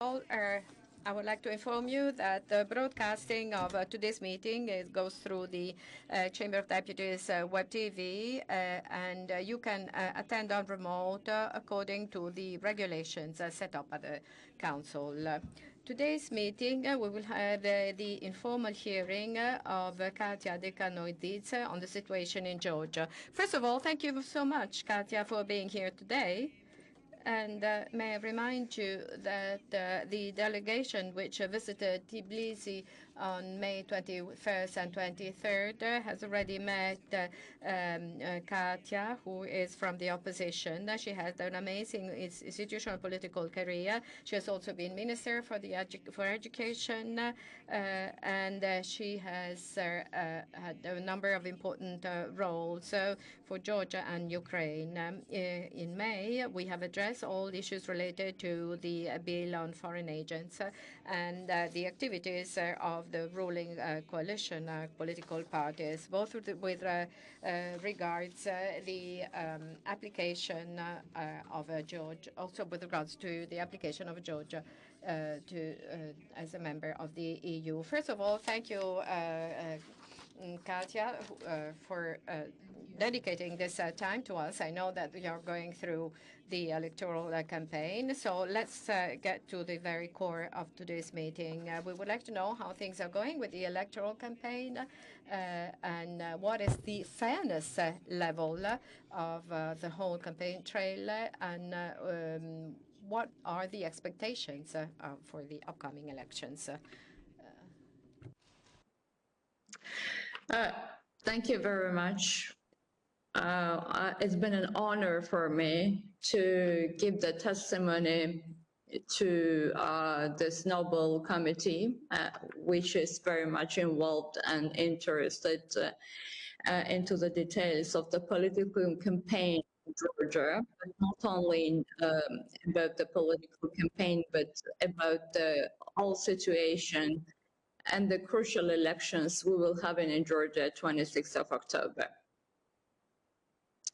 all, I would like to inform you that the broadcasting of today's meeting goes through the Chamber of Deputies web TV, and you can attend on remote according to the regulations set up by the Council. Today's meeting, we will have the informal hearing of Khatia Dekanoidze on the situation in Georgia. First of all, thank you so much, Khatia, for being here today. And may I remind you that the delegation which visited Tbilisi on May 21st and 23rd has already met Khatia, who is from the opposition. She has an amazing institutional political career. She has also been minister for education, and she has had a number of important roles for Georgia and Ukraine. In May, we have addressed all issues related to the bill on foreign agents and the activities of the ruling coalition political parties, both with regards the application of Georgia, also with regards to the application of Georgia as a member of the EU. First of all, thank you, Khatia, for dedicating this time to us. I know that we are going through the electoral campaign, so let's get to the very core of today's meeting. We would like to know how things are going with the electoral campaign and what is the fairness level of the whole campaign trail, and what are the expectations for the upcoming elections. Thank you very much. It's been an honor for me to give the testimony to this Nobel Committee, which is very much involved and interested into the details of the political campaign in Georgia, but not only about the political campaign, but about the whole situation and the crucial elections we will have in Georgia 26th of October.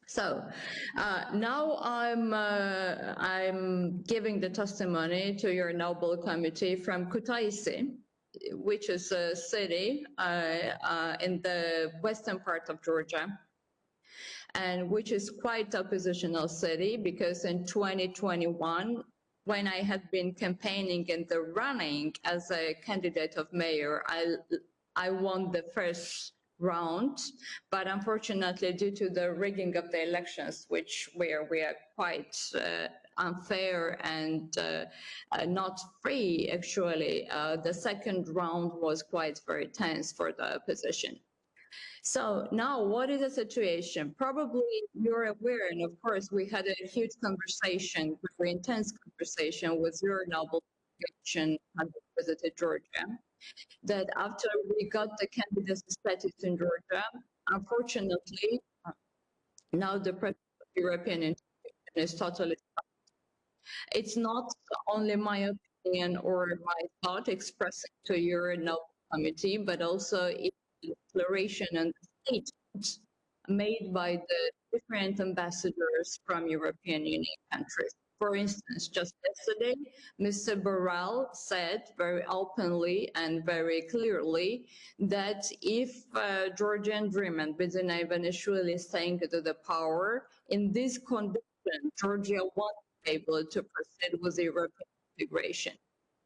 So now I'm giving the testimony to your Nobel Committee from Kutaisi, which is a city in the western part of Georgia, and which is quite a oppositional city, because in 2021, when I had been campaigning in the running as a candidate of mayor, I won the first round, but unfortunately, due to the rigging of the elections, which we are quite unfair and not free, actually, the second round was quite very tense for the opposition. So now, what is the situation? Probably you're aware, and of course, we had a huge conversation, very intense conversation with your Nobel delegation had visited Georgia, that after we got the candidacy status in Georgia, unfortunately, now the President of the European Institution is totally stopped. It's not only my opinion or my thought expressing to your Nobel Committee, but also the declaration and the statements made by the different ambassadors from European Union countries. For instance, just yesterday, Mr. Borrell said very openly and very clearly that if Georgian Dream and Bidzina Ivanishvili staying to the power, in this condition, Georgia won't be able to proceed with the European integration.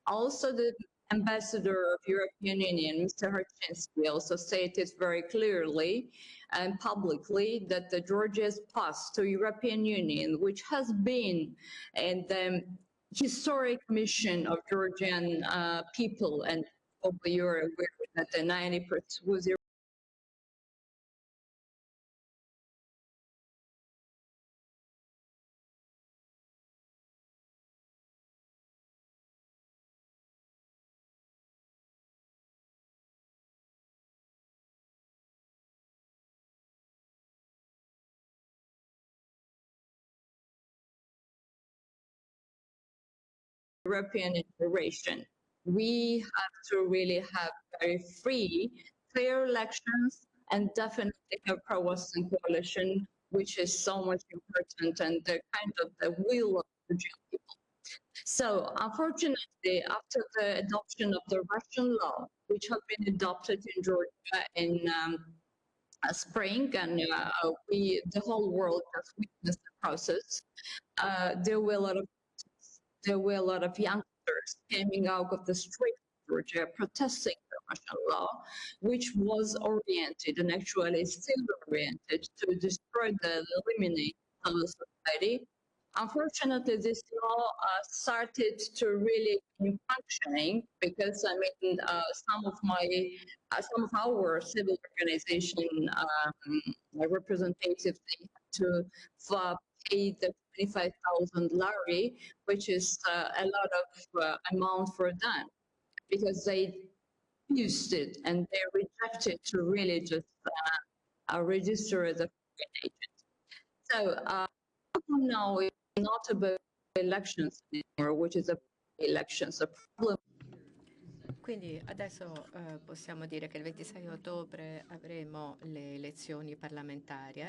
Also, the Ambassador of European Union, Mr. Harchinsky, also stated very clearly and publicly that the Georgia's path to European Union, which has been in the historic mission of Georgian people, and probably you're aware that the 90% was European integration. We have to really have very free, fair elections, and definitely have pro-Western coalition, which is so much important, and the kind of the will of the Georgian people. So unfortunately, after the adoption of the Russian law, which had been adopted in Georgia in spring, and the whole world has witnessed the process, there were a lot of youngsters coming out of the streets of Georgia protesting the Russian law, which was oriented and actually is still oriented to destroy the eliminate civil society. Unfortunately, this law started to really be functioning because I mean some of our civil organization representatives, they had to pay the 25,000 lari, which is a lot of amount for them, because they used it and they rejected to really just register as a foreign agent. So now it's not about elections anymore, which is about elections. The problem. Quindi adesso possiamo dire che il 26 ottobre avremo le elezioni parlamentari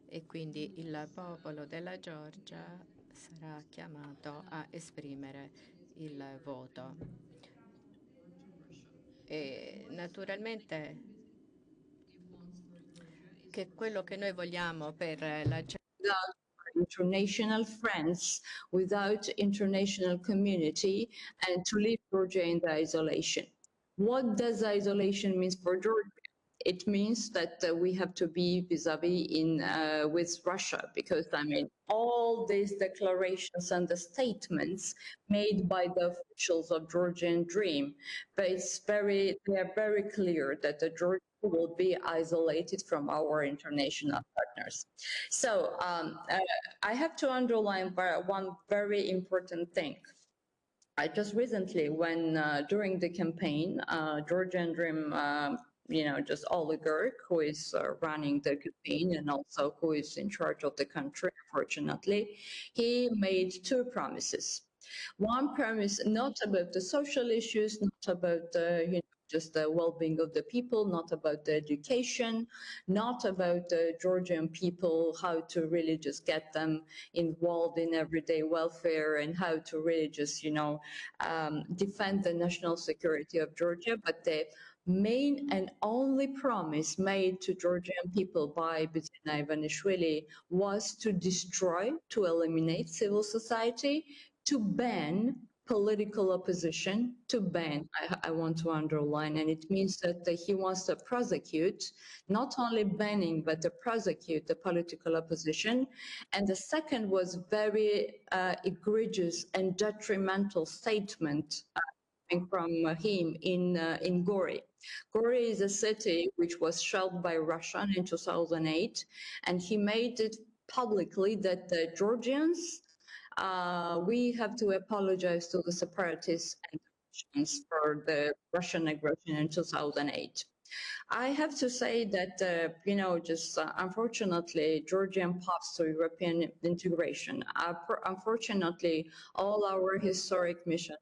e quindi il popolo della Georgia sarà chiamato a esprimere il voto. E naturalmente che quello che noi vogliamo per la international friends, without international community, and to leave Georgia in the isolation. What does isolation mean for Georgia? It means that we have to be vis-a-vis with Russia, because I mean all these declarations and the statements made by the officials of Georgian Dream, but they are very clear that the Georgia will be isolated from our international partners. So I have to underline one very important thing. I just recently, when during the campaign, Georgian Dream, just oligarch who is running the campaign and also who is in charge of the country, unfortunately, he made two promises. One promise, not about the social issues, not about the, just the well-being of the people, not about the education, not about the Georgian people, how to really just get them involved in everyday welfare and how to really just, defend the national security of Georgia. But the main and only promise made to Georgian people by Bidzina Ivanishvili was to destroy, to eliminate civil society, to ban political opposition, to ban, I want to underline, and it means that he wants to prosecute, not only banning, but to prosecute the political opposition. And the second was very egregious and detrimental statement from him in Gori. Gori is a city which was shelled by Russia in 2008, and he made it publicly that the Georgians, we have to apologize to the separatists and Russians for the Russian aggression in 2008. I have to say that, unfortunately, Georgian path to European integration, unfortunately, all our historic missions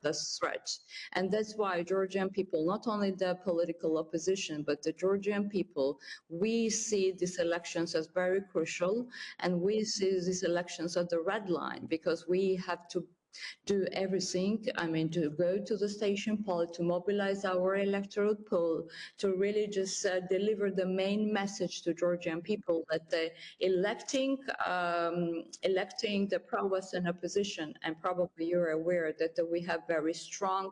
the threat. And that's why Georgian people, not only the political opposition, but the Georgian people, we see these elections as very crucial, and we see these elections as the red line, because we have to do everything, to go to the station poll, to mobilize our electoral pool, to really just deliver the main message to Georgian people that electing the pro-Western opposition, and probably you're aware that we have very strong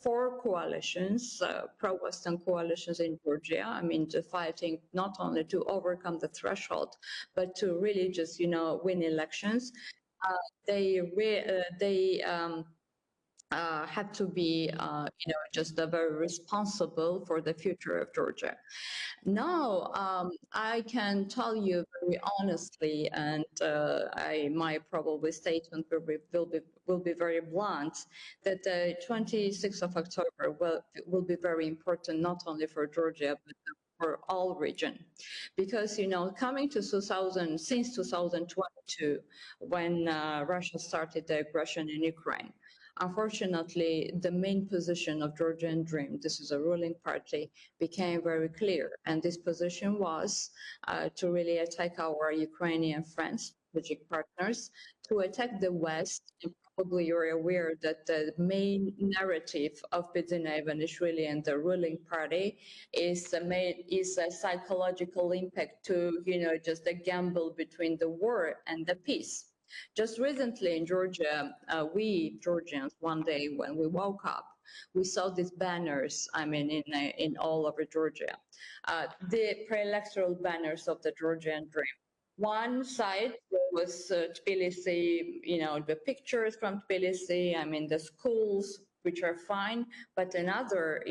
4 coalitions, pro-Western coalitions in Georgia, to fighting not only to overcome the threshold, but to really just, win elections. They have to be, just very responsible for the future of Georgia. Now, I can tell you very honestly, and my probably statement will be very blunt, that the 26th of October will be very important, not only for Georgia, but for all region, because coming to since 2022, when Russia started the aggression in Ukraine, unfortunately, the main position of Georgian Dream, this is a ruling party, became very clear, and this position was to really attack our Ukrainian friends, strategic partners to attack the West. And probably you're aware that the main narrative of Bidzina Ivanishvili and the ruling party is a psychological impact to, just a gamble between the war and the peace. Just recently in Georgia, we Georgians, one day when we woke up, we saw these banners, in all over Georgia, the pre-electoral banners of the Georgian Dream. One side was Tbilisi, the pictures from Tbilisi, the schools, which are fine, but another,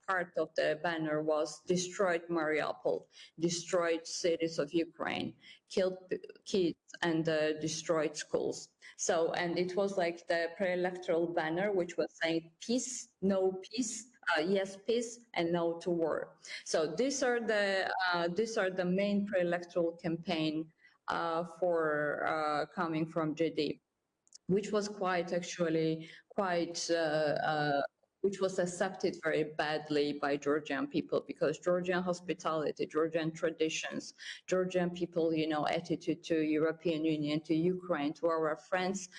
part of the banner was destroyed Mariupol, destroyed cities of Ukraine, killed kids, and destroyed schools. So, and it was like the pre-electoral banner, which was saying peace, no peace, yes peace, and no to war. So these are the main pre-electoral campaign for coming from GD, which was which was accepted very badly by Georgian people, because Georgian hospitality, Georgian traditions, Georgian people, attitude to European Union, to Ukraine, to our friends,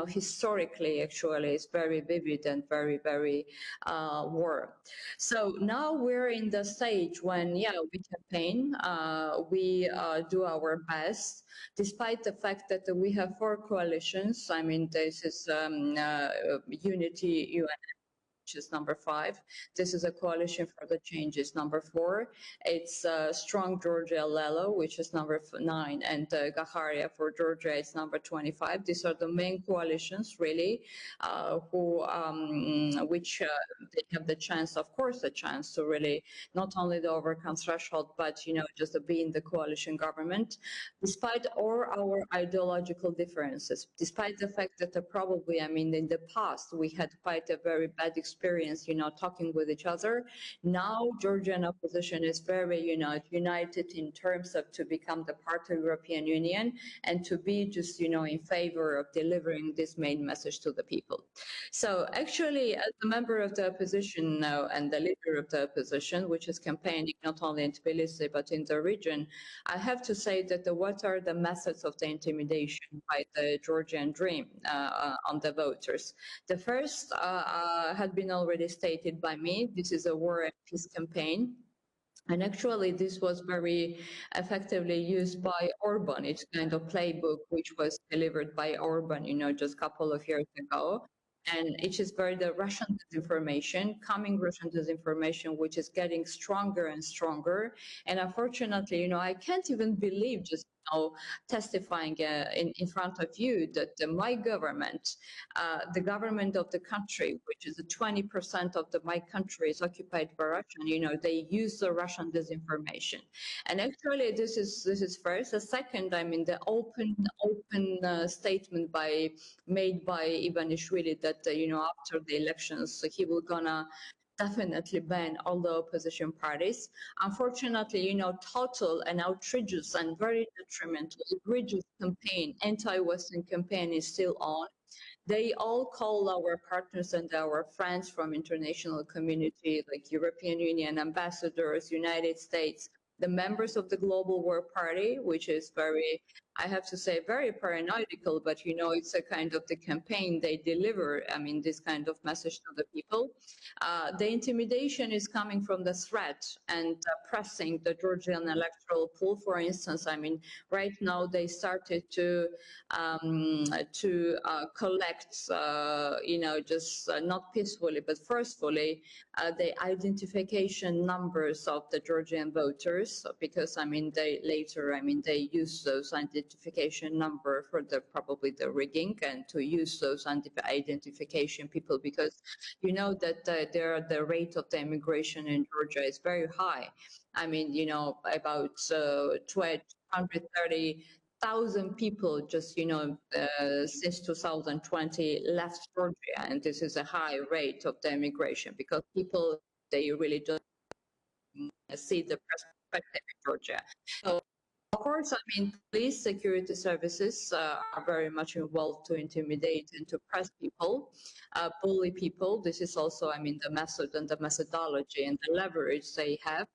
historically actually is very vivid and very, very warm. So now we're in the stage when, we campaign, we do our best, despite the fact that we have 4 coalitions. This is Unity UN, which is number 5. This is a coalition for the changes, number 4. It's Strong Georgia Lelo, which is number 9, and Gaharia for Georgia is number 25. These are the main coalitions, really, which they have the chance, of course, the chance to really not only to overcome threshold, but just to be in the coalition government, despite all our ideological differences, despite the fact that probably, in the past we had quite a very bad experience, talking with each other. Now Georgian opposition is very united in terms of to become the part of European Union and to be just, in favor of delivering this main message to the people. So actually, as a member of the opposition now and the leader of the opposition, which is campaigning not only in Tbilisi but in the region, I have to say that what are the methods of the intimidation by the Georgian Dream on the voters? The first had been already stated by me. This is a war and peace campaign. And actually, this was very effectively used by Orban. It's kind of playbook which was delivered by Orban, just a couple of years ago. And it is very the Russian disinformation, coming Russian disinformation, which is getting stronger and stronger. And unfortunately, I can't even believe just testifying in front of you that my government, the government of the country, which is 20% of my country is occupied by Russian, they use the Russian disinformation. And actually, this is first. The second, the open statement made by Ivanishvili that after the elections he will gonna definitely ban all the opposition parties. Unfortunately, total and outrageous and very detrimental, egregious campaign, anti-Western campaign is still on. They all call our partners and our friends from international community, like European Union ambassadors, United States, the members of the Global War Party, which is very, I have to say, very paranoidical, but it's a kind of the campaign they deliver, this kind of message to the people. The intimidation is coming from the threat and pressing the Georgian electoral pool, for instance. Right now they started to collect, just not peacefully, but forcefully, the identification numbers of the Georgian voters, because they later, they use those identification number for probably the rigging, and to use those identification people, because that the rate of the immigration in Georgia is very high. About 230,000 people just, since 2020 left Georgia, and this is a high rate of the immigration because people, they really don't see the perspective in Georgia. So Of course, I mean, police security services are very much involved to intimidate and to press people, bully people. This is also, I mean, the method and the methodology and the leverage they have.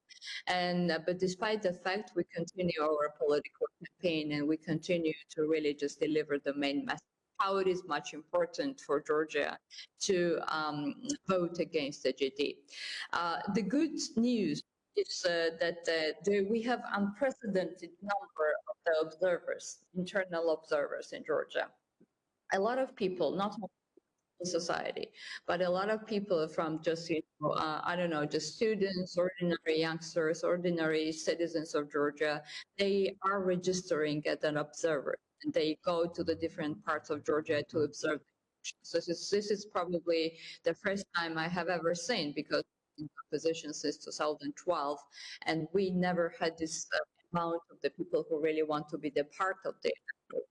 And but despite the fact, we continue our political campaign and we continue to really just deliver the main message how it is much important for Georgia to vote against the GD. The good news is that we have unprecedented number of the observers, internal observers in Georgia. A lot of people, not only society, but a lot of people from just, I don't know, just students, ordinary youngsters, ordinary citizens of Georgia, they are registering as an observer. And they go to the different parts of Georgia to observe. So this is probably the first time I have ever seen, because in position since 2012, and we never had this amount of the people who really want to be the part of the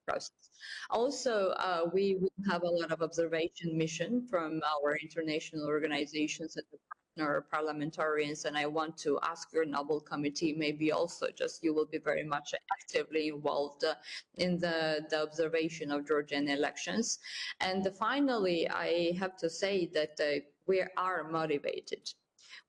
process. Also, we have a lot of observation mission from our international organizations and the partner parliamentarians, and I want to ask your Nobel Committee, maybe also just you will be very much actively involved in the observation of Georgian elections. And finally, I have to say that we are motivated.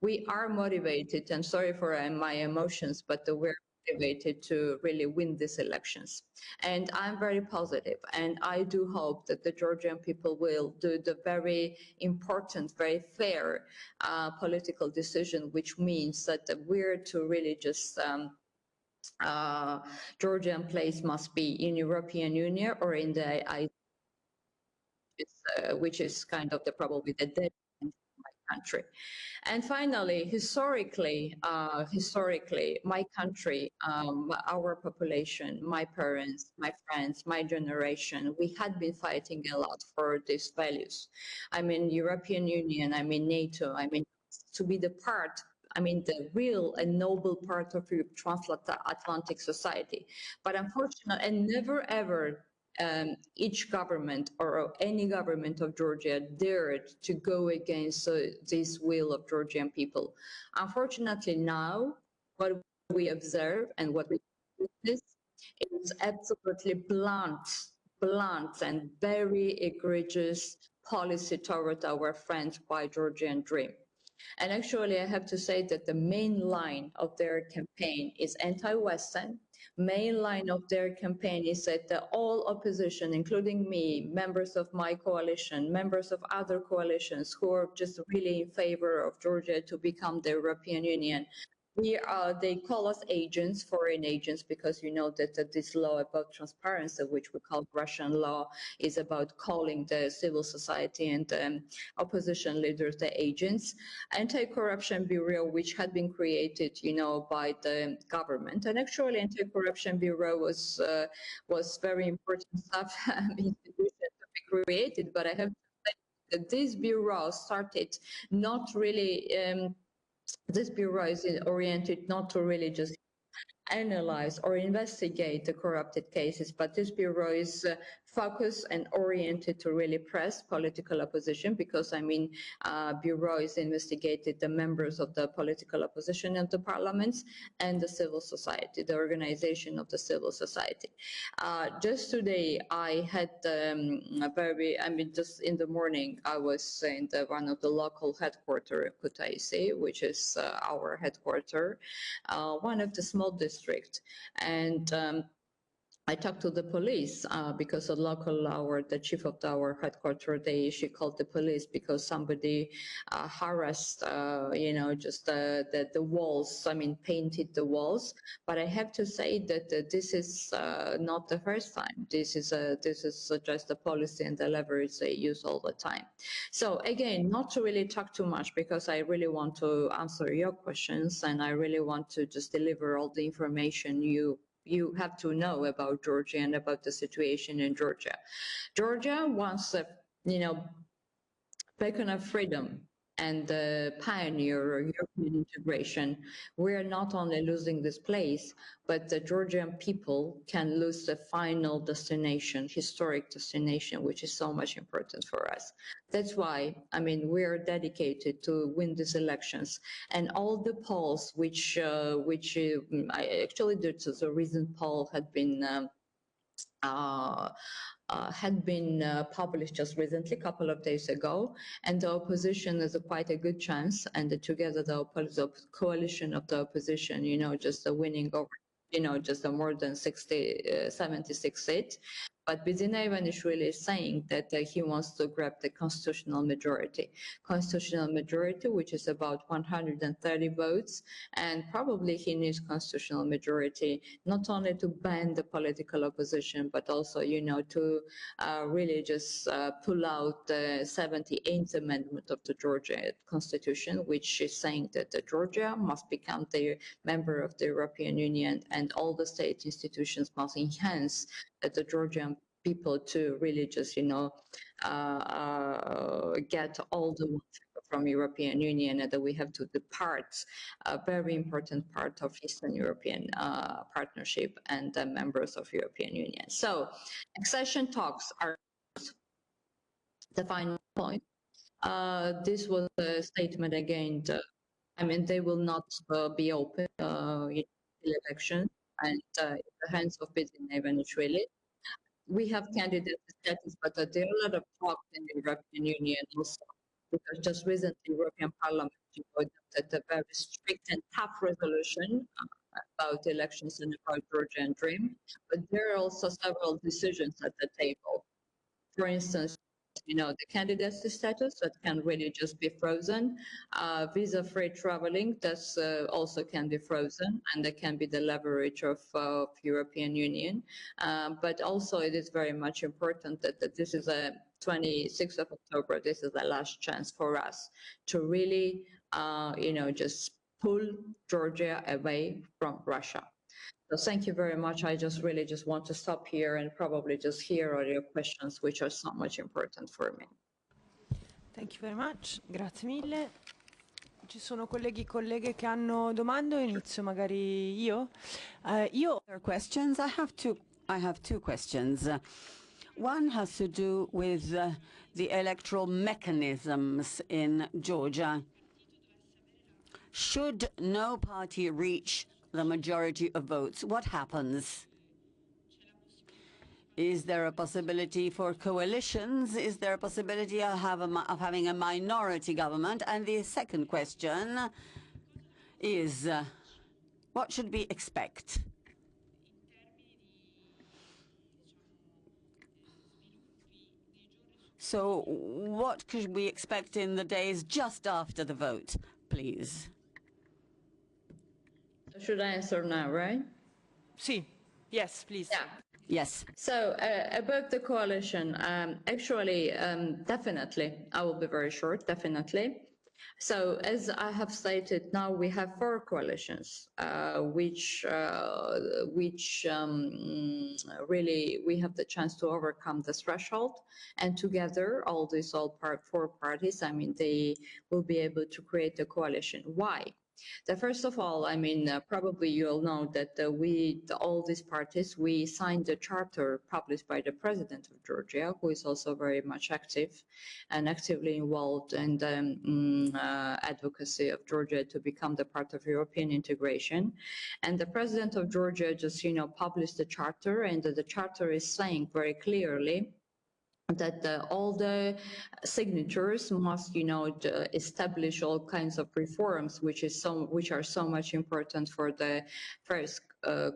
We are motivated, and sorry for my emotions, but we're motivated to really win these elections. And I'm very positive, and I do hope that the Georgian people will do the very important, very fair political decision, which means that we're to really just Georgian place must be in European Union or in the which is kind of probably the dead country. And finally, historically, my country, our population, my parents, my friends, my generation, we had been fighting a lot for these values. I mean, European Union, I mean, NATO, I mean, to be the part, I mean, the real and noble part of your transatlantic society. But unfortunately, and never ever each government or any government of Georgia dared to go against this will of Georgian people. Unfortunately now, what we observe and what we witness is absolutely blunt and very egregious policy toward our friends by Georgian Dream. And actually, I have to say that the main line of their campaign is anti-Western. Main line of their campaign is that all opposition, including me, members of my coalition, members of other coalitions who are just really in favor of Georgia to become the European Union, they call us agents, foreign agents, because you know that this law about transparency, which we call Russian law, is about calling the civil society and opposition leaders the agents. Anti-Corruption Bureau, which had been created, by the government, and actually Anti-Corruption Bureau was very important stuff institution to be created. But I have to say that this bureau started not really. This bureau is oriented not to really just analyze or investigate the corrupted cases, but this bureau is focused and oriented to really press political opposition, because bureau is investigated the members of the political opposition in the parliaments and the civil society, the organization of the civil society. Just today I had just in the morning I was in one of the local headquarters, Kutaisi, which is our headquarters, one of the small districts, and I talked to the police because the chief of our headquarters, she called the police because somebody harassed, the walls. Painted the walls. But I have to say that this is not the first time. This is just a policy and the leverage they use all the time. So again, not to really talk too much, because I really want to answer your questions and I really want to just deliver all the information you have to know about Georgia and about the situation in Georgia. Georgia wants beacon of freedom and pioneer European integration, we are not only losing this place, but the Georgian people can lose the final destination, historic destination, which is so much important for us. That's why, I mean, we are dedicated to win these elections, and all the polls, actually, the recent poll had been published just recently, a couple of days ago, and the opposition has quite a good chance, and together the coalition of the opposition, just winning over, just more than 76 seats. But Bidzina Ivanishvili is saying that he wants to grab the constitutional majority, which is about 130 votes, and probably he needs constitutional majority not only to ban the political opposition, but also, to really just pull out the 78th Amendment of the Georgia Constitution, which is saying that Georgia must become the member of the European Union, and all the state institutions must enhance the Georgian people to really just, get all the from European Union, and that we have to depart a very important part of Eastern European partnership and members of European Union. So accession talks are the final point. This was a statement again. I mean, they will not be open in election and in the hands of Bidzina Ivanishvili. We have candidate status, but there are a lot of talk in the European Union also, because just recently European Parliament adopted a very strict and tough resolution about elections and about Georgian Dream, but there are also several decisions at the table. For instance, the candidacy status that can really just be frozen, visa-free traveling that's also can be frozen, and that can be the leverage of European Union. But also it is very much important that this is a 26th of October, this is the last chance for us to really, just pull Georgia away from Russia. So thank you very much. I just really just want to stop here and probably just hear all your questions, which are so much important for me. Thank you very much. Grazie mille. Ci sono colleghi e colleghe che hanno domande? Inizio magari io. Questions. I have two questions. One has to do with the electoral mechanisms in Georgia. Should no party reach the majority of votes, what happens? Is there a possibility for coalitions? Is there a possibility of having a minority government? And the second question is, what should we expect? So what could we expect in the days just after the vote, please? Should I answer now, right? Sì. Yes, please. Yeah. Yes. So about the coalition, actually, definitely, I will be very short, definitely. So as I have stated, now we have 4 coalitions, which really we have the chance to overcome this threshold, and together all 4 parties, I mean, they will be able to create a coalition. Why? First of all, I mean, probably you all know that all these parties, we signed a charter published by the President of Georgia, who is also very much active and actively involved in the advocacy of Georgia to become the part of European integration. And the President of Georgia just, published the charter, and the charter is saying very clearly that all the signatures must, establish all kinds of reforms, which are so much important for the first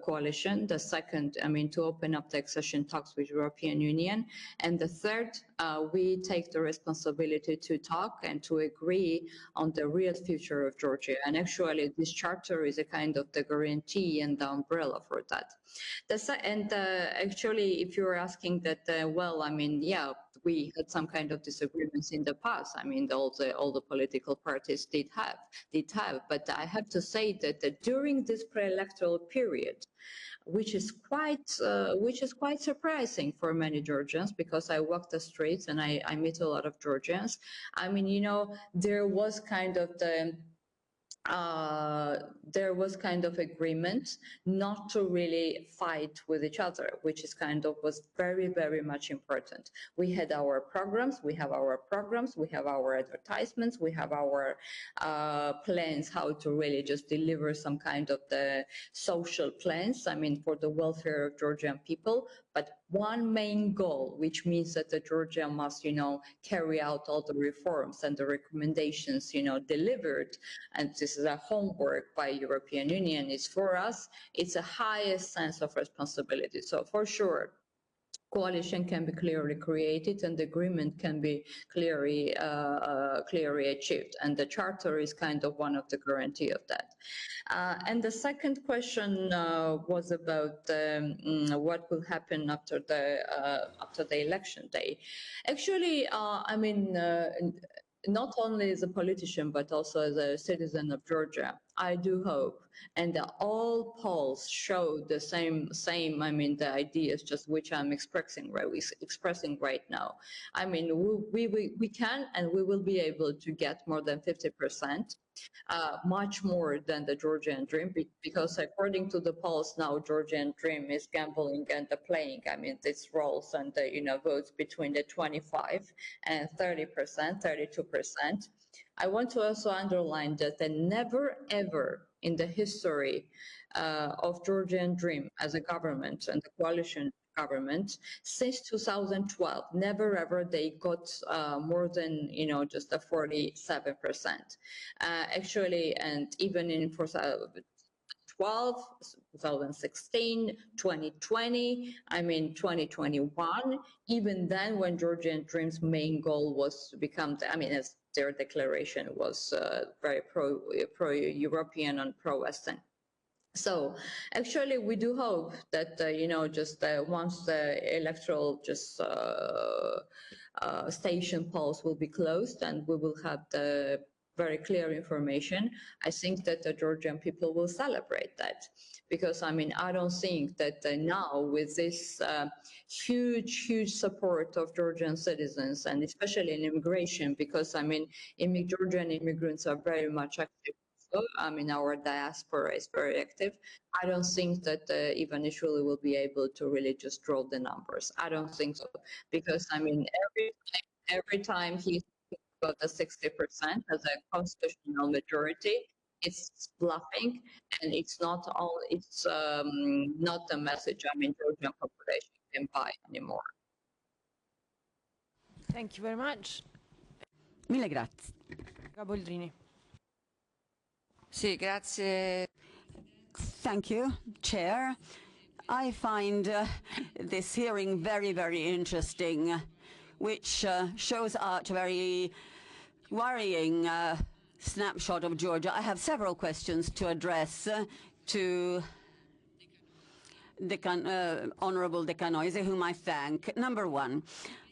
coalition. The second, I mean, to open up the accession talks with European Union. And the third, we take the responsibility to talk and to agree on the real future of Georgia. And actually, this charter is a kind of the guarantee and the umbrella for that. Actually, if you're asking that, well, I mean, yeah, we had some kind of disagreements in the past. I mean, all the political parties did have, but I have to say that during this pre-electoral period, which is quite surprising for many Georgians, because I walk the streets and I meet a lot of Georgians. I mean, you know, there was kind of agreement not to really fight with each other, which is was very, very much important. We had our programs, we have our advertisements, we have our plans how to really just deliver some kind of the social plans, I mean, for the welfare of Georgian people. But one main goal, which means that the Georgia must, you know, carry out all the reforms and the recommendations, you know, delivered, and this is a homework by European Union, is for us, it's a highest sense of responsibility. So for sure, coalition can be clearly created and agreement can be clearly achieved, and the charter is kind of one of the guarantee of that. And the second question was about what will happen after the election day. Actually, I mean, not only as a politician but also as a citizen of Georgia, I do hope, and all polls show the same. I mean, the ideas just which I'm expressing right now. I mean, we can and we will be able to get more than 50%. Much more than the Georgian dream, because according to the polls now, Georgian dream is gambling and the playing. I mean, this rolls and the, you know, votes between the 25 and 30%, 32%. I want to also underline that never ever in the history of Georgian dream as a government and the coalition government since 2012, never ever they got more than, you know, just a 47%. Actually, and even in 2012, 2016, 2020, I mean 2021, even then when Georgian Dream's main goal was to become, I mean, as their declaration was very pro-European and pro-Western. So actually, we do hope that, you know, just once the electoral station polls will be closed and we will have the very clear information, I think that the Georgian people will celebrate that. Because, I mean, I don't think that now with this huge support of Georgian citizens, and especially in immigration, because, I mean, Georgian immigrants are very much active. I mean, our diaspora is very active. I don't think that Ivanishvili will be able to really just draw the numbers. I don't think so, because, I mean, every time he got the 60% as a constitutional majority, it's bluffing, and it's not all. It's not the message. I mean, Georgian population can buy anymore. Thank you very much. Mille grazie. Boldrini. Sì, grazie. Thank you, Chair. I find this hearing very, very interesting, which shows out a very worrying snapshot of Georgia. I have several questions to address to Honorable Dekanoidze, whom I thank. Number one,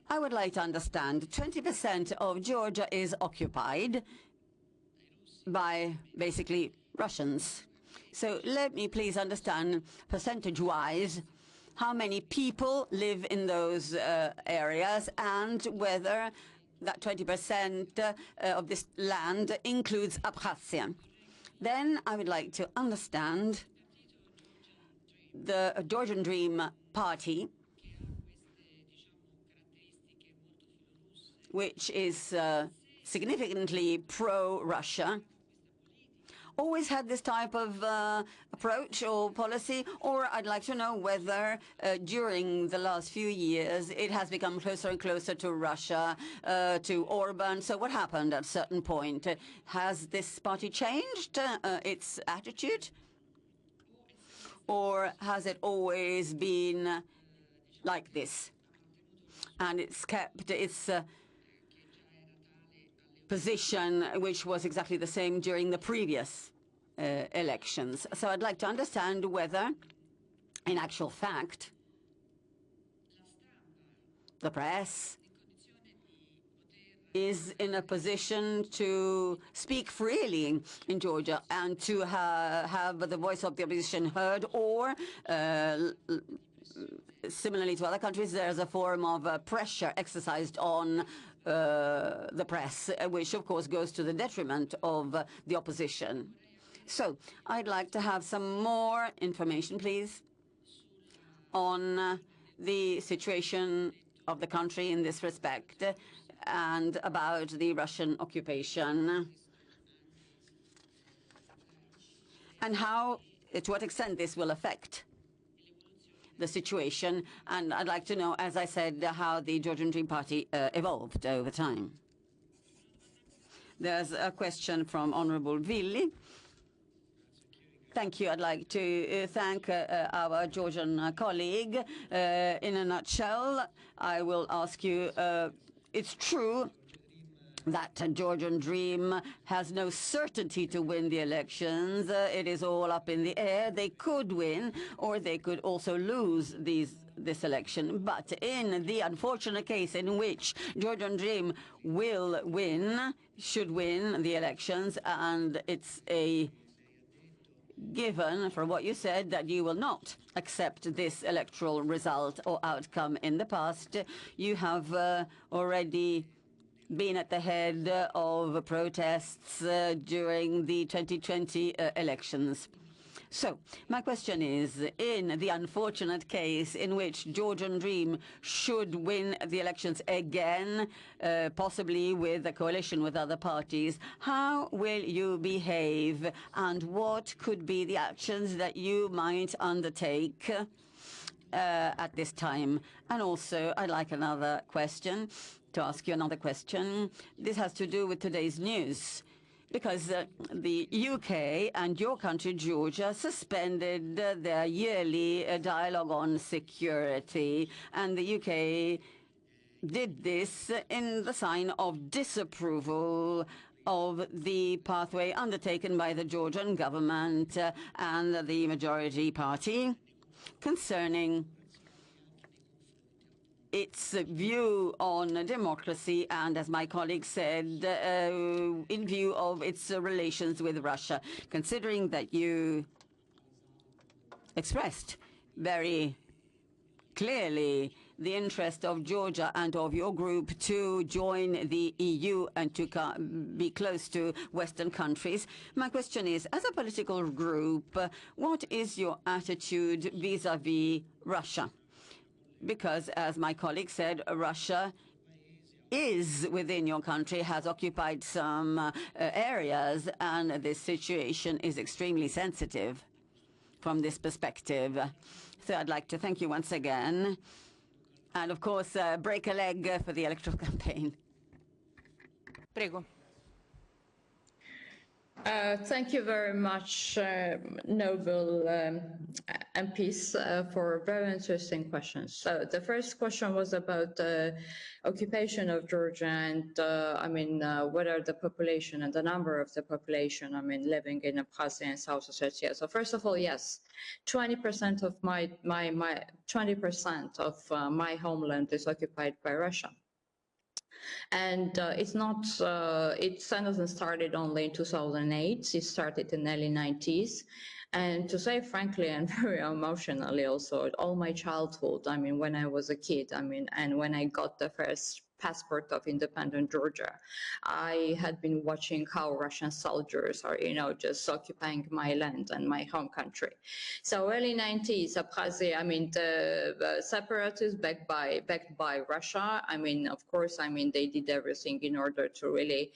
I would like to understand 20% of Georgia is occupied by basically Russians. So let me please understand percentage-wise how many people live in those areas, and whether that 20% of this land includes Abkhazia. Then I would like to understand the Georgian Dream Party, which is significantly pro-Russia, always had this type of approach or policy, or I'd like to know whether during the last few years it has become closer and closer to Russia, to Orban. So what happened at a certain point? Has this party changed its attitude? Or has it always been like this? And it's kept its position, which was exactly the same during the previous elections. So I'd like to understand whether, in actual fact, the press is in a position to speak freely in Georgia and to have the voice of the opposition heard, or similarly to other countries, there's a form of pressure exercised on the press, which of course goes to the detriment of the opposition. So I'd like to have some more information, please, on the situation of the country in this respect and about the Russian occupation, and how, to what extent this will affect the situation. And I'd like to know, as I said, how the Georgian Dream Party evolved over time. There's a question from Honourable Villi. Thank you. I'd like to thank our Georgian colleague. In a nutshell, I will ask you, it's true that Georgian Dream has no certainty to win the elections. It is all up in the air. They could win, or they could also lose this election. But in the unfortunate case in which Georgian Dream will win, should win the elections, and it's a given from what you said that you will not accept this electoral result or outcome. In the past, you have already been at the head of protests during the 2020 elections. So my question is, in the unfortunate case in which Georgian Dream should win the elections again, possibly with a coalition with other parties, how will you behave, and what could be the actions that you might undertake at this time? And also, I'd like to ask you another question. This has to do with today's news, because the UK and your country, Georgia, suspended their yearly dialogue on security, and the UK did this in the sign of disapproval of the pathway undertaken by the Georgian government and the majority party concerning its view on democracy and, as my colleague said, in view of its relations with Russia. Considering that you expressed very clearly the interest of Georgia and of your group to join the EU and to be close to Western countries, my question is, as a political group, what is your attitude vis-à-vis Russia? Because, as my colleague said, Russia is within your country, has occupied some areas, and this situation is extremely sensitive from this perspective. So I'd like to thank you once again. And, of course, break a leg for the electoral campaign. Prego. Thank you very much, noble MPs, for very interesting questions. So the first question was about the occupation of Georgia and, what are the population and the number of the population, living in Abkhazia and South Ossetia. So first of all, yes, 20% of my 20% of my homeland is occupied by Russia. And it's not, it hasn't started only in 2008, it started in the early 90s. And to say frankly, and very emotionally also, all my childhood, when I was a kid, and when I got the first passport of independent Georgia, I had been watching how Russian soldiers are, just occupying my land and my home country. So early 90s, Abkhazia, the separatists backed by Russia. Of course, they did everything in order to really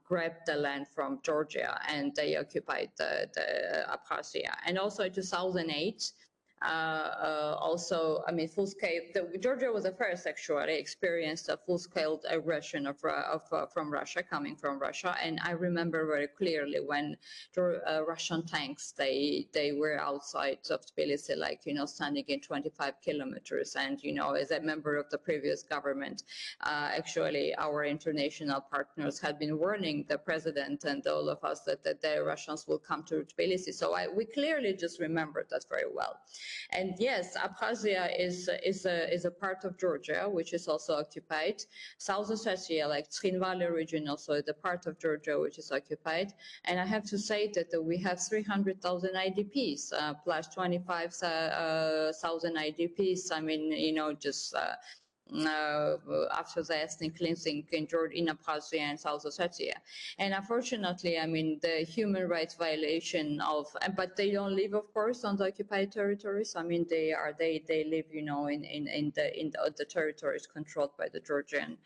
grab the land from Georgia, and they occupied the Abkhazia. And also in 2008, full-scale. Georgia was the first actually experienced a full-scale aggression from Russia, coming from Russia. And I remember very clearly when Russian tanks they were outside of Tbilisi, standing in 25 kilometers. And as a member of the previous government, actually our international partners had been warning the president and all of us that the Russians will come to Tbilisi. So we clearly just remember that very well. And yes, Abkhazia is a part of Georgia, which is also occupied. South Ossetia, like Tskhinvali region, also the part of Georgia, which is occupied. And I have to say that we have 300,000 IDPs, plus 25,000 IDPs. I mean, you know, just after the ethnic cleansing in Georgia, in Abkhazia and South Ossetia. And unfortunately, I mean, the human rights violation of, but they don't live, of course, on the occupied territories. I mean, they live, you know, in the territories controlled by the Georgian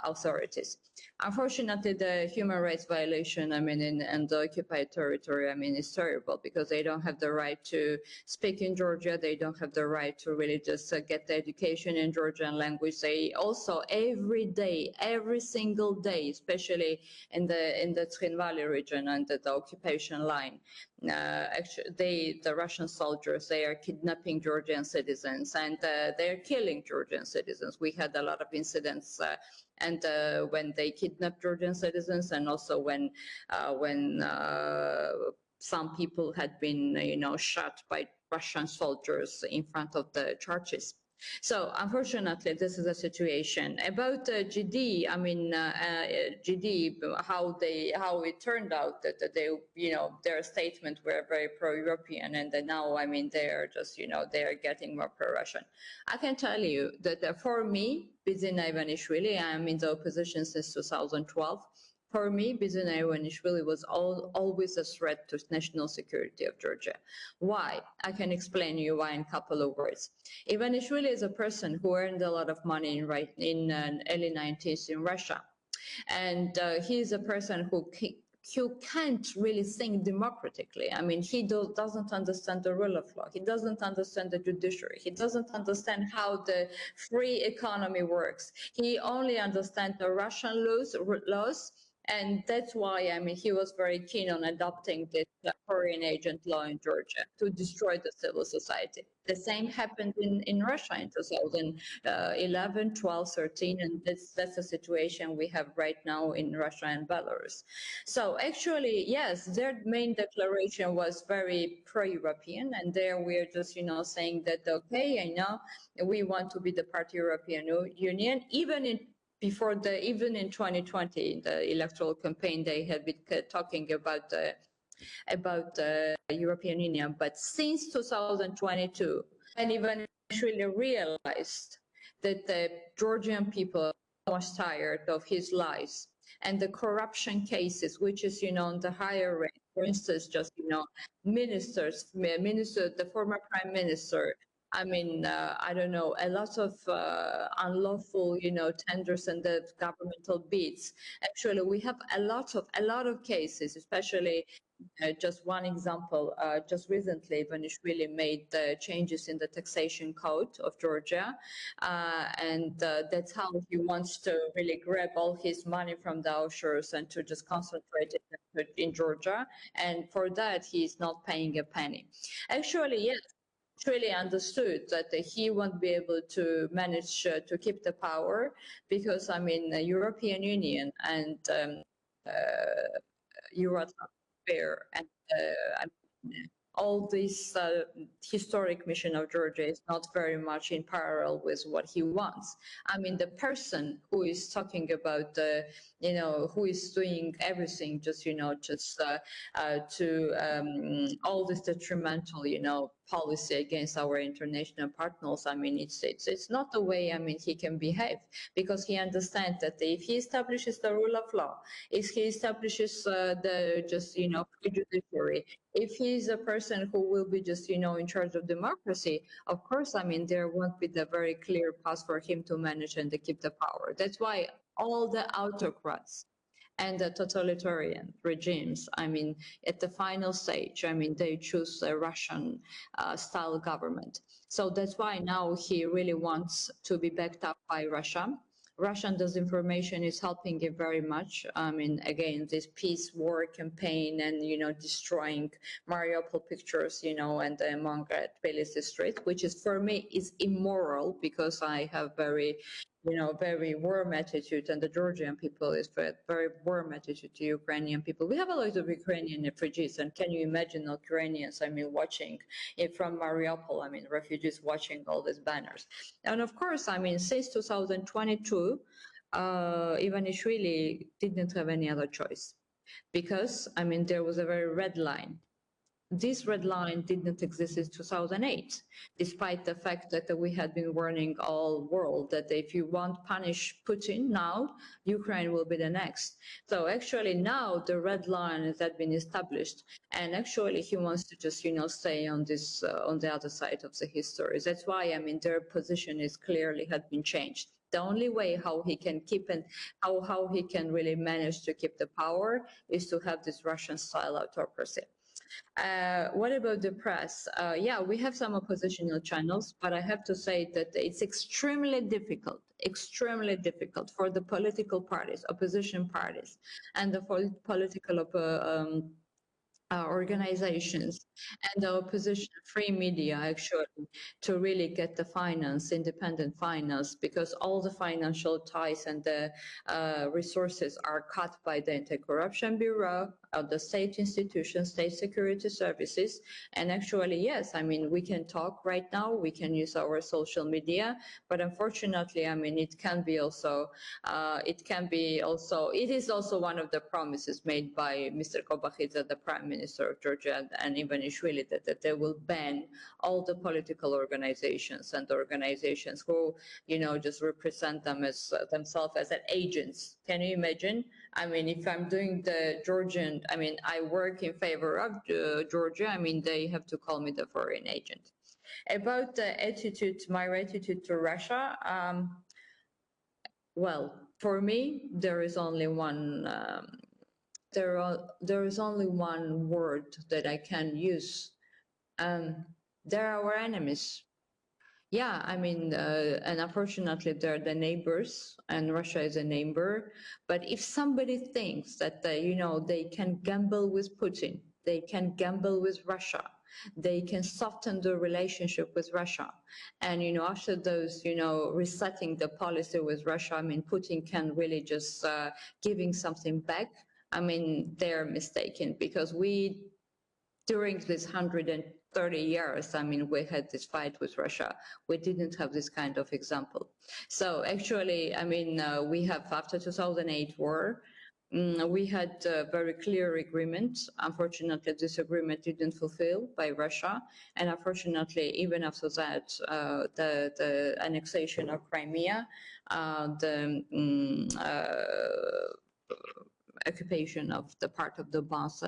authorities. Unfortunately, the human rights violation, I mean, in the occupied territory, I mean, is terrible because they don't have the right to speak in Georgia. They don't have the right to really just get the education in Georgian language. They also every day, every single day, especially in the Tskhinvali region under the occupation line, actually, the Russian soldiers, they are kidnapping Georgian citizens and they're killing Georgian citizens. We had a lot of incidents. And when they kidnap Georgian citizens, and also when some people had been, you know, shot by Russian soldiers in front of the churches. So unfortunately, this is a situation. About GD, I mean, GD, how it turned out that they, you know, their statement were very pro-European, and now, I mean, they are just, you know, they are getting more pro-Russian. I can tell you that for me, Bizina Ivanishvili, I am in the opposition since 2012. For me, Bizina Ivanishvili was always a threat to national security of Georgia. Why? I can explain you why in a couple of words. Ivanishvili is a person who earned a lot of money in early 90s in Russia. And he is a person who can't really think democratically. I mean, he doesn't understand the rule of law. He doesn't understand the judiciary. He doesn't understand how the free economy works. He only understands the Russian laws. And that's why, I mean, he was very keen on adopting this foreign agent law in Georgia to destroy the civil society. The same happened in Russia in 2011, 12, 13, and that's the situation we have right now in Russia and Belarus. So actually, yes, their main declaration was very pro-European, and there we're just, you know, saying that, okay, I know we want to be the part of European Union, even in 2020, the electoral campaign, they had been talking about the European Union. But since 2022, and even actually realized that the Georgian people was tired of his lies and the corruption cases, which is, you know, on the higher rank. For instance, just, you know, the former prime minister, I mean, I don't know, a lot of unlawful, you know, tenders and the governmental bids. Actually, we have a lot of cases, especially just one example. Just recently, Ivanishvili made changes in the taxation code of Georgia, and that's how he wants to really grab all his money from the offshores and to just concentrate it in Georgia. And for that, he's not paying a penny. Actually, yes. Really understood that he won't be able to manage to keep the power because, I mean, the European Union and Eurosphere and all this historic mission of Georgia is not very much in parallel with what he wants. I mean, the person who is talking about, you know, who is doing everything, just, you know, just to all this detrimental, you know, policy against our international partners. I mean, it's not the way, I mean, he can behave, because he understands that if he establishes the rule of law, if he establishes the just, you know, judiciary, if he's a person who will be just, you know, in charge of democracy, of course, I mean, there won't be the very clear path for him to manage and to keep the power. That's why all the autocrats and the totalitarian regimes, I mean, at the final stage, I mean, they choose a Russian style government. So that's why now he really wants to be backed up by Russia. Russian disinformation is helping him very much. I mean, again, this peace war campaign and, you know, destroying Mariupol pictures, you know, and among Tbilisi street, which is, for me, is immoral, because I have very, very warm attitude, and the Georgian people is very warm attitude to Ukrainian people. We have a lot of Ukrainian refugees, and can you imagine Ukrainians, watching it from Mariupol, refugees watching all these banners. And of course, since 2022, Ivanishvili didn't have any other choice because, there was a very red line. This red line didn't exist in 2008, despite the fact that we had been warning all world that if you want to punish Putin now, Ukraine will be the next. So actually now the red line has been established, and actually he wants to just, stay on this, on the other side of the history. That's why, their position is clearly had been changed. The only way how he can keep and how he can really manage to keep the power is to have this Russian-style autocracy. What about the press? Yeah, we have some oppositional channels, but I have to say that it's extremely difficult for the political parties, opposition parties, and the political organizations and the opposition free media actually to really get the independent finance, because all the financial ties and the resources are cut by the Anti-Corruption Bureau, the state institutions, state security services. And actually, yes, we can talk right now, we can use our social media, but unfortunately, it can be also, it is also one of the promises made by Mr. Kobakhidze, the Prime Minister of Georgia, and Ivanishvili, that they will ban all the political organizations and organizations who, just represent them as themselves as agents. Can you imagine? If I'm doing the Georgian, I work in favor of Georgia, they have to call me the foreign agent. About the attitude, my attitude to Russia, well, for me, there is only one. There is only one word that I can use. They're our enemies. Yeah, and unfortunately, they're the neighbors, and Russia is a neighbor. But if somebody thinks that they can gamble with Putin, they can gamble with Russia, they can soften the relationship with Russia, and after those, resetting the policy with Russia, Putin can really just giving something back. They're mistaken, because during this 130 years, we had this fight with Russia. We didn't have this kind of example. So actually, we have, after 2008 war, we had a very clear agreement. Unfortunately, this agreement didn't fulfill by Russia. And unfortunately, even after that, the annexation of Crimea, occupation of the part of Donbass,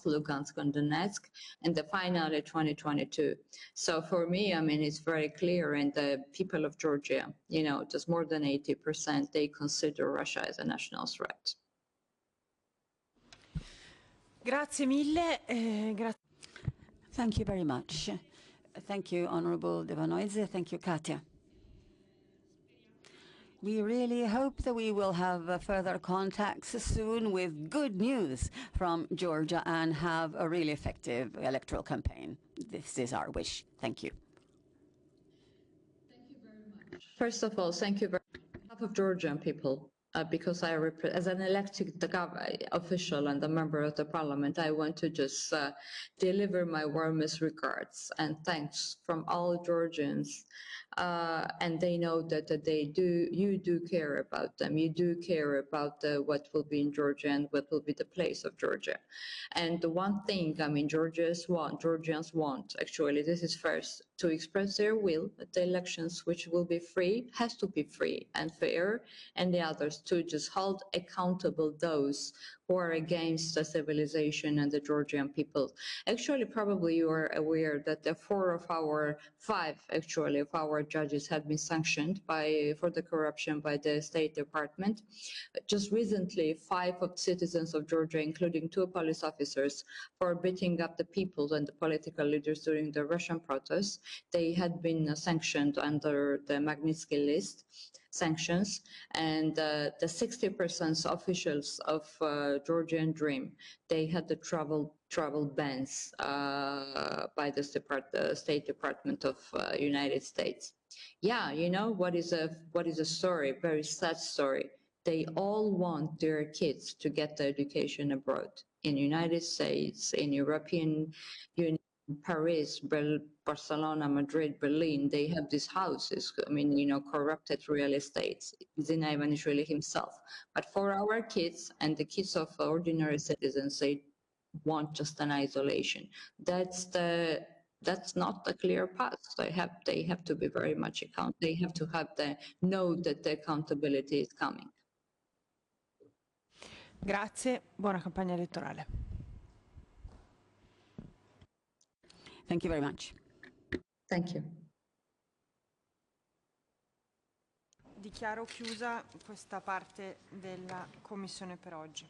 Lugansk and Donetsk, and the finally 2022. So for me, it's very clear, and the people of Georgia, just more than 80%, they consider Russia as a national threat. Grazie mille. Thank you very much. Thank you, Honorable Dekanoidze. Thank you, Khatia. We really hope that we will have further contacts soon with good news from Georgia and have a really effective electoral campaign. This is our wish. Thank you. Thank you very much. First of all, thank you very much on behalf of Georgian people. Because as an elected official and a member of the parliament, I want to just deliver my warmest regards and thanks from all Georgians. And they know that you do care about them. You do care about what will be in Georgia and what will be the place of Georgia. And the one thing, Georgians want, actually, this is first, to express their will at the elections, which will be free, has to be free and fair, and the others to just hold accountable those who are against the civilization and the Georgian people. Actually, probably you are aware that the 4 of our 5, actually, of our judges have been sanctioned for the corruption by the State Department. Just recently, 5 of citizens of Georgia, including 2 police officers, for beating up the people and the political leaders during the Russian protests, they had been sanctioned under the Magnitsky list sanctions, and the 60% officials of Georgian Dream, they had the travel bans by the State Department of United States. Yeah, you know what is a story, very sad story. They all want their kids to get the education abroad in United States, in European Union, Paris, Barcelona, Madrid, Berlin. They have these houses. I mean, you know, corrupted real estates. Zina Ivanishvili himself. But for our kids and the kids of ordinary citizens, they want just an isolation. That's not a clear path. They have to be very much they have to have know that the accountability is coming. Grazie, buona campagna elettorale. Thank you very much. Thank you. Dichiaro chiusa questa parte della commissione per oggi.